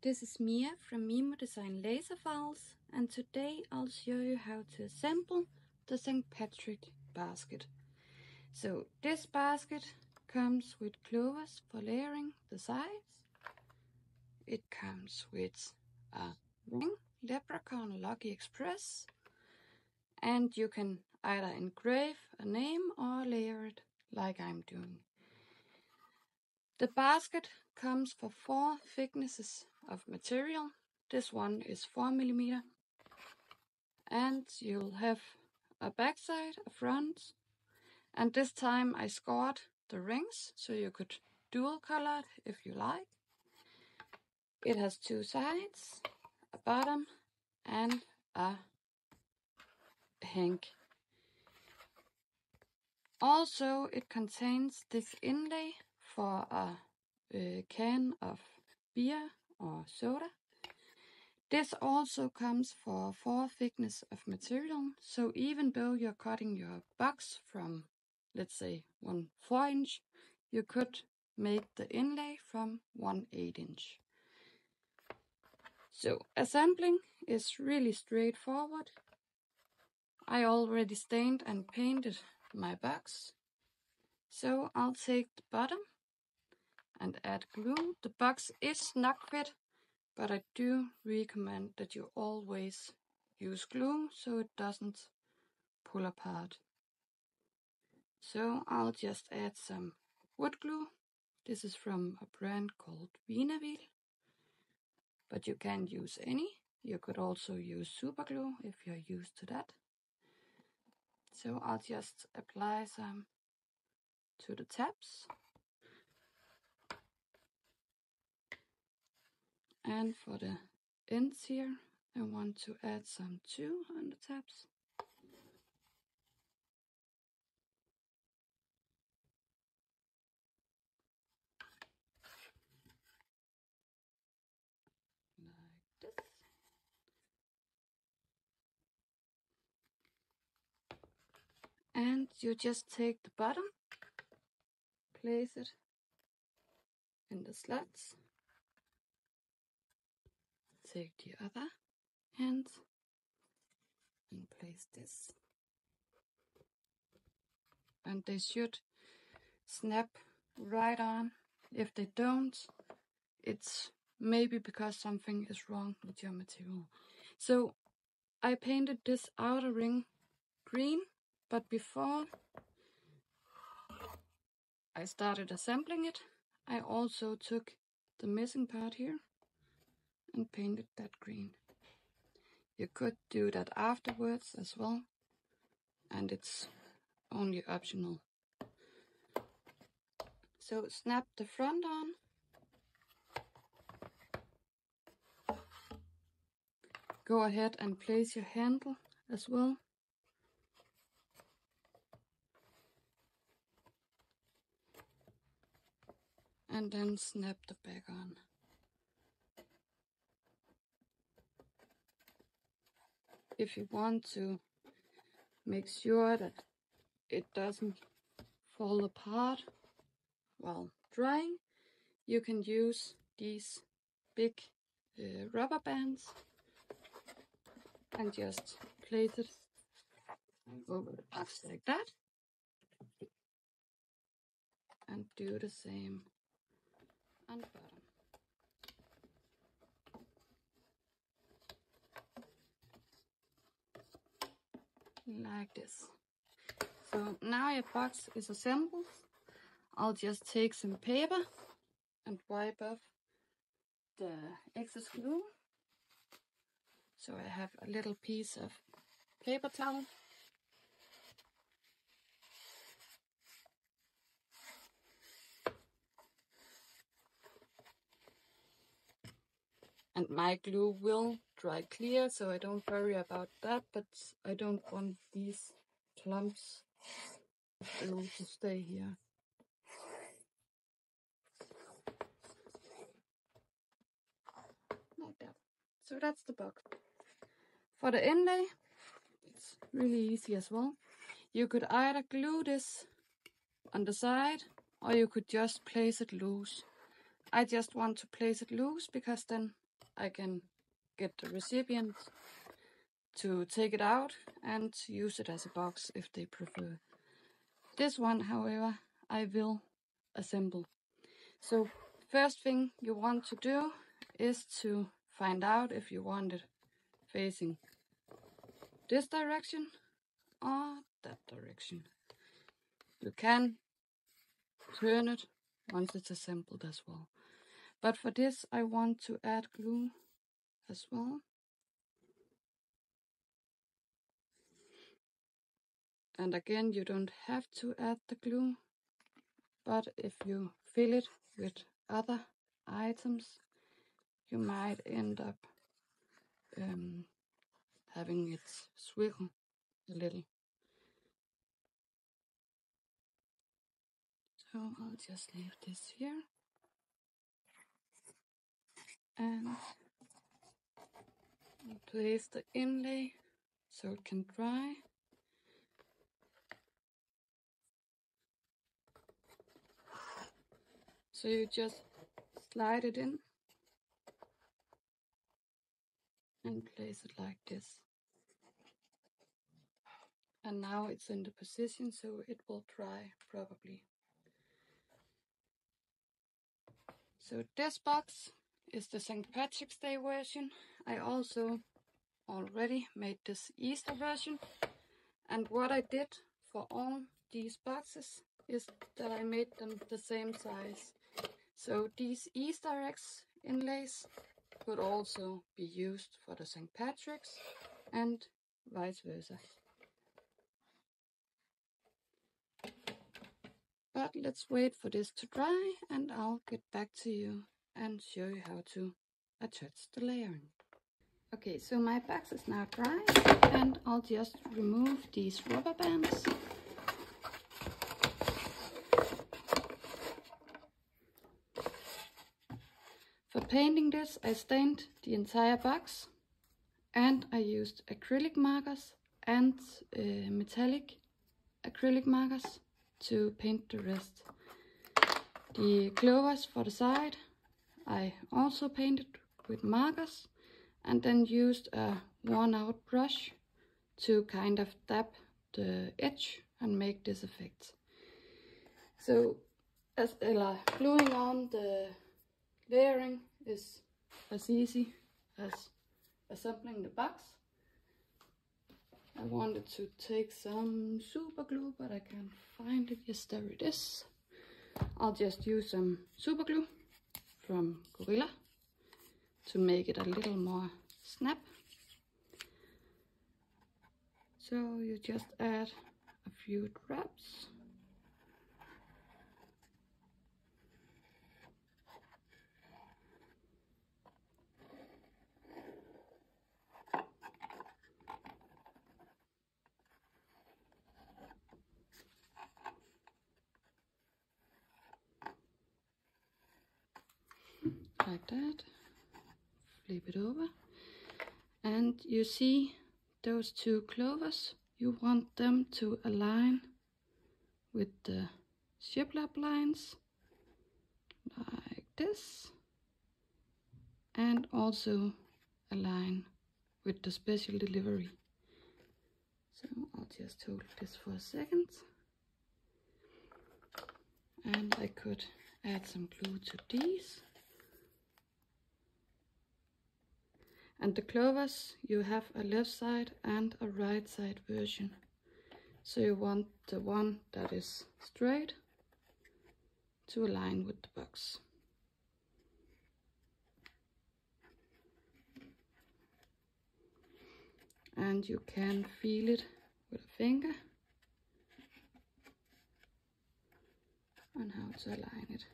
this is Mia from MiMoDesignLaserfiles, and today I'll show you how to assemble the St. Patrick basket. So this basket comes with clovers for layering the sides. It comes with a ring, Leprechaun Lucky Express, and you can either engrave a name or layer it like I'm doing. The basket comes for 4 thicknesses of material. This one is 4 mm, and you'll have a backside, a front, and this time I scored the rings so you could dual color it if you like. It has 2 sides, a bottom and a hank. Also it contains this inlay for a can of beer or soda. This also comes for 4 thickness of material, so even though you're cutting your box from, let's say, 1/4 inch, you could make the inlay from 1/8 inch. So assembling is really straightforward. I already stained and painted my box, so I'll take the bottom and add glue. The box is snug fit, but I do recommend that you always use glue so it doesn't pull apart. So I'll just add some wood glue. This is from a brand called Wienerwil, but you can use any. You could also use super glue if you're used to that. So I'll just apply some to the tabs. And for the ends here, I want to add some too on the tabs. Like this. And you just take the bottom, place it in the slots, take the other hand and place this. And they should snap right on. If they don't, it's maybe because something is wrong with your material. So I painted this outer ring green, but before I started assembling it, I also took the missing part here and painted that green. You could do that afterwards as well, and it's only optional. So snap the front on. Go ahead and place your handle as well. And then snap the back on. If you want to make sure that it doesn't fall apart while drying, you can use these big rubber bands and just place it over the box like that, and do the same on the bottom. Like this. So now your box is assembled. I'll just take some paper and wipe off the excess glue. So I have a little piece of paper towel. And my glue will dry clear, so I don't worry about that, but I don't want these clumps of glue to stay here. Like that. So that's the box. For the inlay, it's really easy as well. You could either glue this on the side, or you could just place it loose. I just want to place it loose because then I can get the recipient to take it out and use it as a box if they prefer. This one, however, I will assemble. So first thing you want to do is to find out if you want it facing this direction or that direction. You can turn it once it's assembled as well. But for this I want to add glue as well. And again, you don't have to add the glue, but if you fill it with other items, you might end up having it swiggle a little. So I'll just leave this here and place the inlay so it can dry. So you just slide it in and place it like this. And now it's in the position, so it will dry probably. So this box is the St. Patrick's Day version. I also already made this Easter version. And what I did for all these boxes is that I made them the same size. So these Easter eggs inlays could also be used for the St. Patrick's and vice versa. But let's wait for this to dry and I'll get back to you and show you how to attach the layering. Okay, so my box is now dry and I'll just remove these rubber bands. For painting this, I stained the entire box and I used acrylic markers and metallic acrylic markers to paint the rest. The clovers for the side I also painted with markers and then used a worn out brush to kind of dab the edge and make this effect. So gluing on the layering is as easy as assembling the box. I wanted to take some super glue, but I can't find it. Yes, there it is. I'll just use some super glue from Gorilla to make it a little more snap. So you just add a few drops. Like that. Flip it over. And you see those two clovers, you want them to align with the shiplap lines like this, and also align with the special delivery. So I'll just hold this for a second, and I could add some glue to these. And the clovers, you have a left side and a right side version. So you want the one that is straight to align with the box. And you can feel it with a finger on how to align it.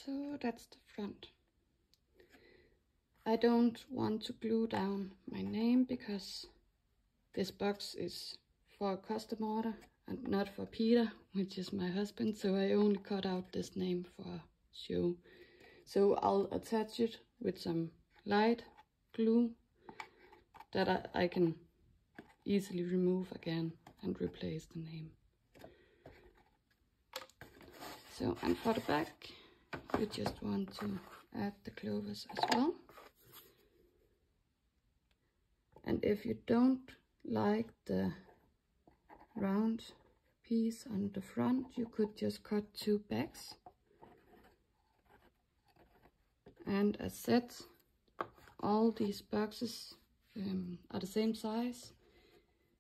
So that's the front. I don't want to glue down my name because this box is for a custom order and not for Peter, which is my husband, so I only cut out this name for show. So I'll attach it with some light glue that I can easily remove again and replace the name. So, and for the back, you just want to add the clovers as well. And if you don't like the round piece on the front, you could just cut 2 backs. And as said, all these boxes are the same size.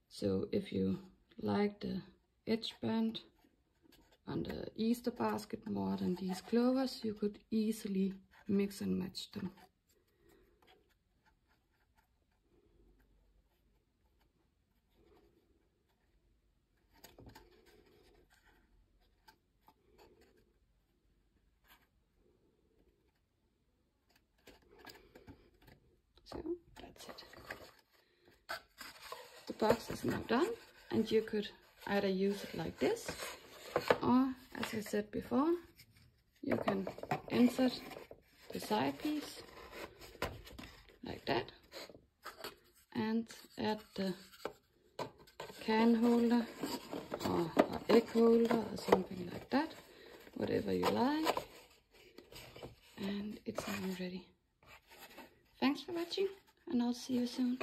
So if you like the edge band on the Easter basket more than these clovers, you could easily mix and match them. So that's it. The box is now done, and you could either use it like this, or as I said before, you can insert the side piece like that and add the can holder or egg holder or something like that, whatever you like, and it's now ready. Thanks for watching, and I'll see you soon.